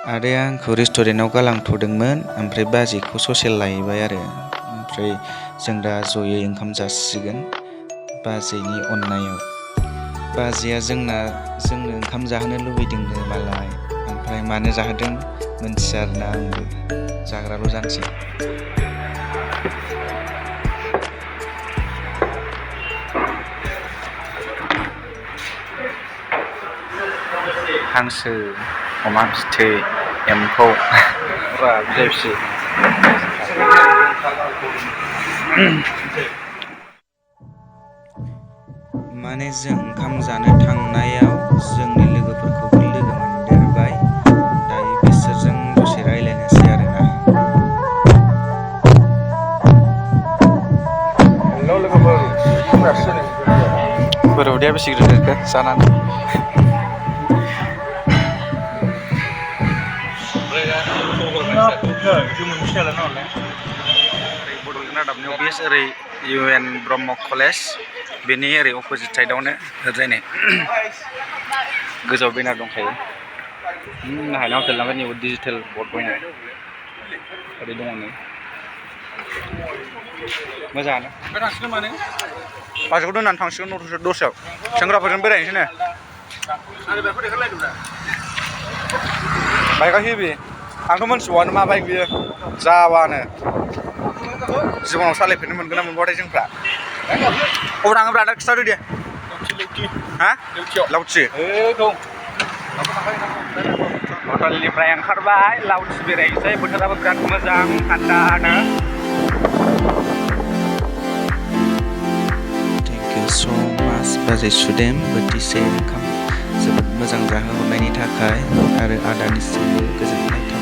आदाया आंखौ रेस्टुरेन्टाव गालांथ'दोंमोन ओमफ्राय बाजैखौ ससेल लाहैबाय आरो ओमफ्राय जों दा जयै ओंखाम जासिगोन बाजैनि अननायाव। बाजैया जोंनो ओंखाम जाहोनो लुबैदोंनो मालाय ओमफ्राय मानो जाहोदों मोनथिया आरोना आंबो जाग्राल' जानोसै। हांसो, अमा बिथै, एम्फौ बिदै माने जों ओंखाम जानो थांनायाव जोंनि लोगोफोरखौबो लोगो मोनदेरबाय। दायो बिसोरजों दसे रायलायनोसै आरोना। हेलौ लोगोफोर, बोरो उदैया बेसे गिदिर देरखो जानानै? बड'लेण्ड रादाबनि अफिस ओरै UN ब्रह्म कलेज बेनि ओरै अपोजिट साइडआवनो ओरैजायनै गोजौआव बेनार दंखायो। हायना हटेल नालाय नैबे डिजिटेल बर्ड दङ ओरै दङ नै मोजाङानो। ओमफ्राय थांसिगोन माने बाजैखौ दोननानै थांसिगोन दस्रायाव सेंग्राफोरजों बेरायनोसै नो। बाइकआ हेभि आंथ' मोनथिबावानो मा बाइक बियो जाबानो जिबनाव सालायफेरनो मोनगोन ना मोनबाथाय जोंफ्रा। अबाव थाङोब्रा दा खिथादो दे। हा लावथि हटेलनिफ्राय ओंखारबाय लावथि बेरायनोसै बोथोराबो बिराद मोजां थान्दानो। थेंक इउ स' माच बाजै सुदेम बोथिसे ओंखाम जोबोद मोजां जाहोहरनायनि थाखाय आरो आदानिसिमबो गोजोननाय थाबाय।